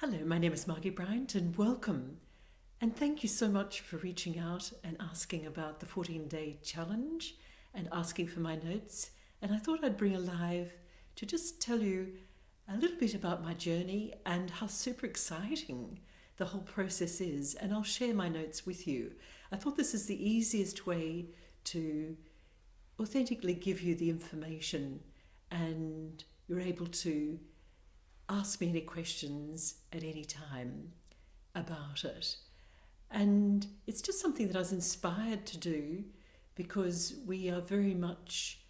Hello, my name is Margie Bryant and welcome. And thank you so much for reaching out and asking about the 14-day challenge and asking for my notes. And I thought I'd bring alive to just tell you a little bit about my journey and how super exciting the whole process is. And I'll share my notes with you. I thought this is the easiest way to authentically give you the information, and you're able to ask me any questions at any time about it. And it's just something that I was inspired to do because we are very much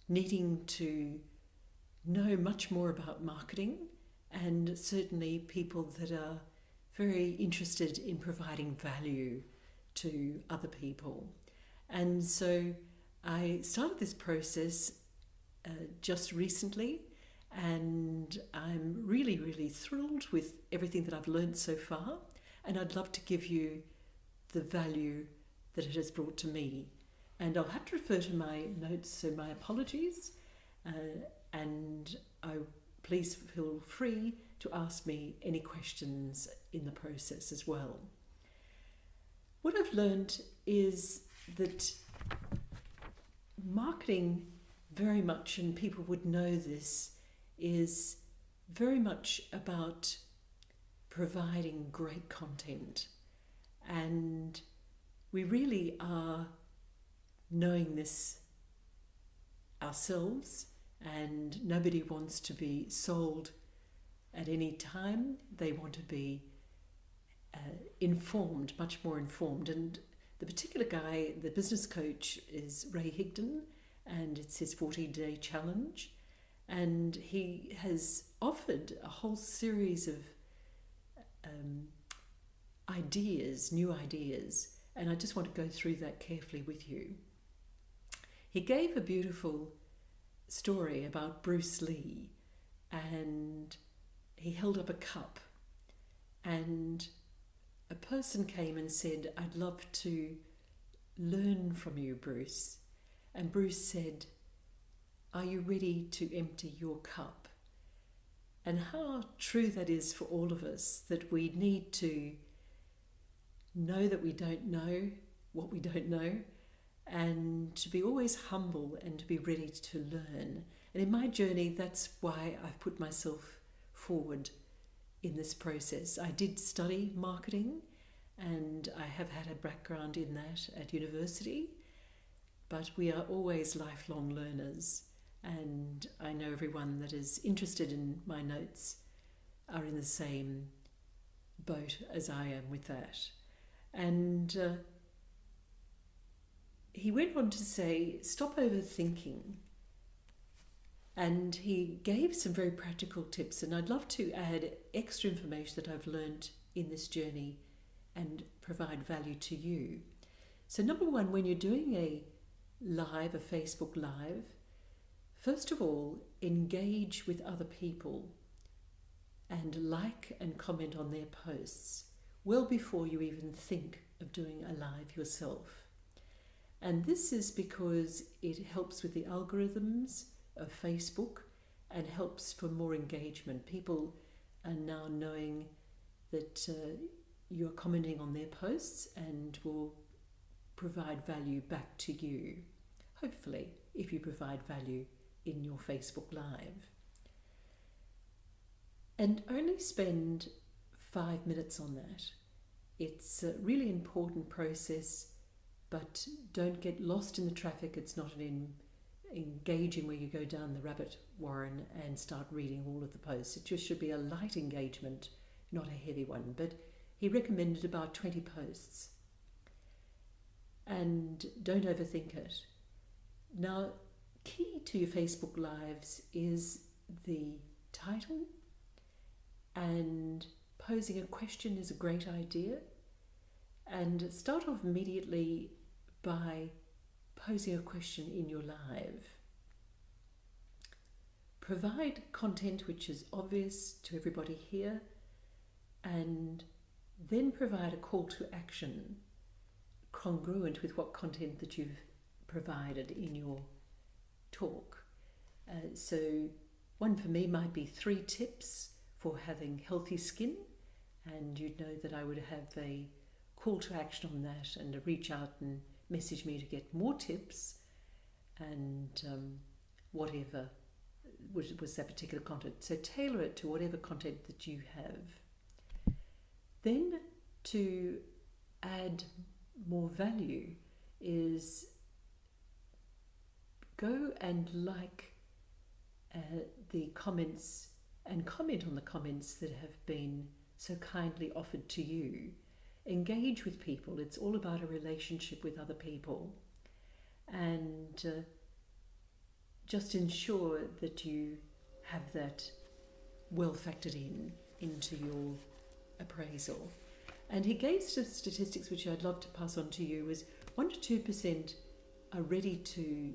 needing to know much more about marketing, and certainly people that are very interested in providing value to other people. And so I started this process just recently, and I'm really, really thrilled with everything that I've learned so far. And I'd love to give you the value that it has brought to me. And I'll have to refer to my notes, so my apologies. And please feel free to ask me any questions in the process as well. What I've learned is that marketing very much, and people would know this, is very much about providing great content. And we really are knowing this ourselves, and nobody wants to be sold at any time. They want to be informed, much more informed. And the particular guy, the business coach, is Ray Higdon, and it's his 14-day challenge. And he has offered a whole series of ideas, new ideas, and I just want to go through that carefully with you. He gave a beautiful story about Bruce Lee, and he held up a cup, and a person came and said, "I'd love to learn from you, Bruce." And Bruce said, "Are you ready to empty your cup?" And how true that is for all of us, that we need to know that we don't know what we don't know, and to be always humble and to be ready to learn. And in my journey, that's why I've put myself forward in this process. I did study marketing, and I have had a background in that at university, but we are always lifelong learners. And I know everyone that is interested in my notes are in the same boat as I am with that. And he went on to say, stop overthinking. And he gave some very practical tips, and I'd love to add extra information that I've learned in this journey and provide value to you. So number one, when you're doing a Facebook Live, first of all, engage with other people and like and comment on their posts well before you even think of doing a live yourself. And this is because it helps with the algorithms of Facebook and helps for more engagement. People are now knowing that you're commenting on their posts and will provide value back to you, hopefully, if you provide value in your Facebook Live. And only spend 5 minutes on that. It's a really important process, but don't get lost in the traffic. It's not engaging where you go down the rabbit warren and start reading all of the posts. It just should be a light engagement, not a heavy one. But he recommended about 20 posts. And don't overthink it. Now, key to your Facebook Lives is the title, and posing a question is a great idea. And start off immediately by posing a question in your live. Provide content which is obvious to everybody here, and then provide a call to action congruent with what content that you've provided in your talk. So one for me might be 3 tips for having healthy skin, and you'd know that I would have a call to action on that and a reach out and message me to get more tips and whatever was that particular content. So tailor it to whatever content that you have. Then to add more value is go and like the comments and comment on the comments that have been so kindly offered to you. Engage with people. It's all about a relationship with other people, and just ensure that you have that well factored into your appraisal. And he gave some statistics which I'd love to pass on to you. Was 1 to 2% are ready to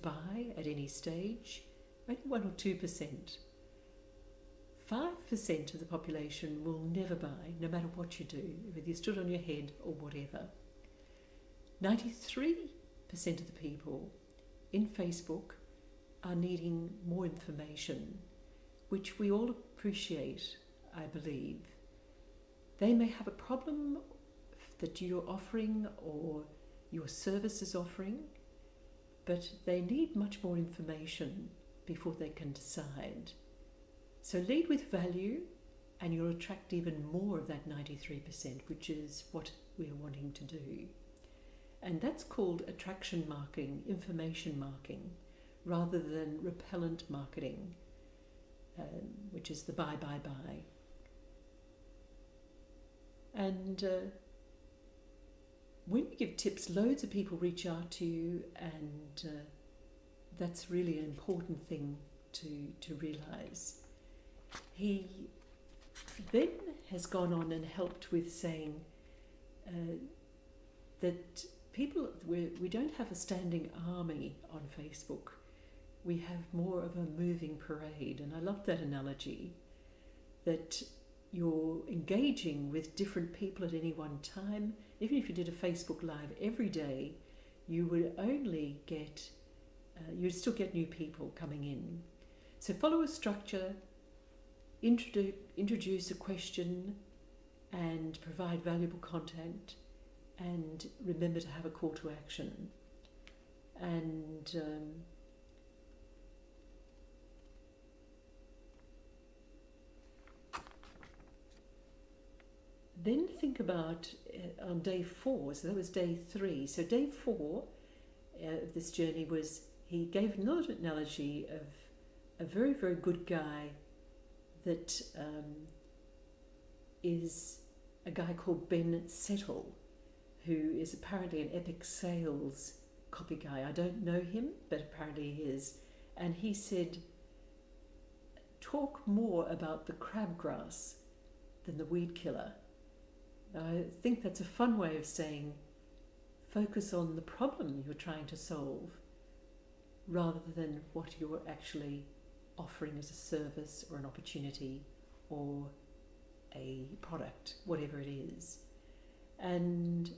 buy at any stage. Only 1 or 2%. 5% of the population will never buy, no matter what you do, whether you stood on your head or whatever. 93% of the people in Facebook are needing more information, which we all appreciate, I believe. They may have a problem that you're offering or your service is offering, but they need much more information before they can decide. So lead with value and you'll attract even more of that 93%, which is what we're wanting to do. And that's called attraction marketing, information marketing, rather than repellent marketing, which is the buy, buy, buy. And when you give tips, loads of people reach out to you, and that's really an important thing to realize. He then has gone on and helped with saying that we don't have a standing army on Facebook. We have more of a moving parade, and I love that analogy, that you're engaging with different people at any one time. Even if you did a Facebook Live every day, you would only get, you'd still get new people coming in. So follow a structure, introduce a question, and provide valuable content, and remember to have a call to action. And then think about on day 4, so that was day 3. So day 4 of this journey was, he gave another analogy of a very, very good guy that is a guy called Ben Settle, who is apparently an epic sales copy guy. I don't know him, but apparently he is. And he said, talk more about the crabgrass than the weed killer. I think that's a fun way of saying focus on the problem you're trying to solve rather than what you're actually offering as a service or an opportunity or a product, whatever it is. And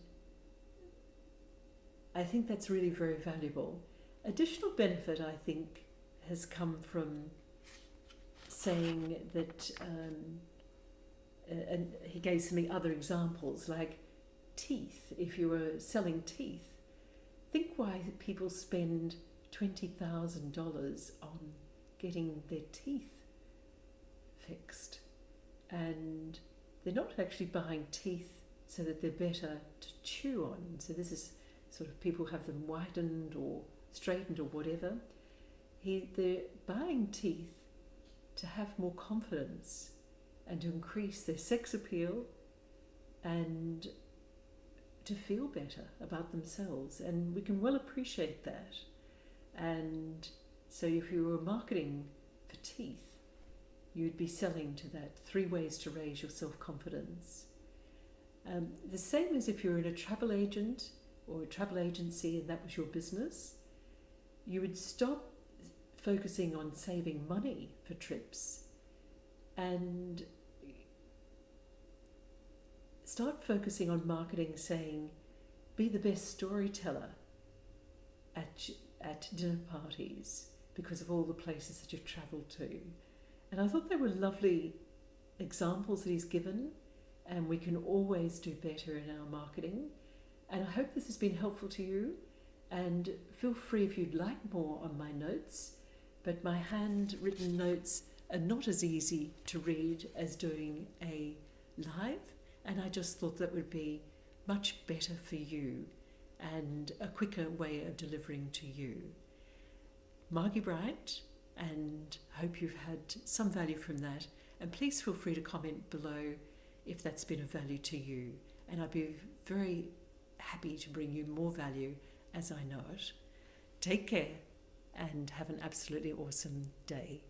I think that's really very valuable. Additional benefit, I think, has come from saying that and he gave some other examples, like teeth. If you were selling teeth, think why people spend $20,000 on getting their teeth fixed. And they're not actually buying teeth so that they're better to chew on. So this is sort of people have them whitened or straightened or whatever. They're buying teeth to have more confidence and to increase their sex appeal and to feel better about themselves. And we can well appreciate that. And so if you were marketing for teeth, you'd be selling to that 3 ways to raise your self-confidence. The same as if you're in a travel agent or a travel agency and that was your business, you would stop focusing on saving money for trips and start focusing on marketing, saying, be the best storyteller at dinner parties because of all the places that you've travelled to. And I thought they were lovely examples that he's given, and we can always do better in our marketing. And I hope this has been helpful to you. And feel free if you'd like more on my notes, but my handwritten notes are not as easy to read as doing a live, and I just thought that would be much better for you and a quicker way of delivering to you. Margie Bryant, and hope you've had some value from that, and please feel free to comment below if that's been of value to you, and I'd be very happy to bring you more value as I know it. Take care and have an absolutely awesome day.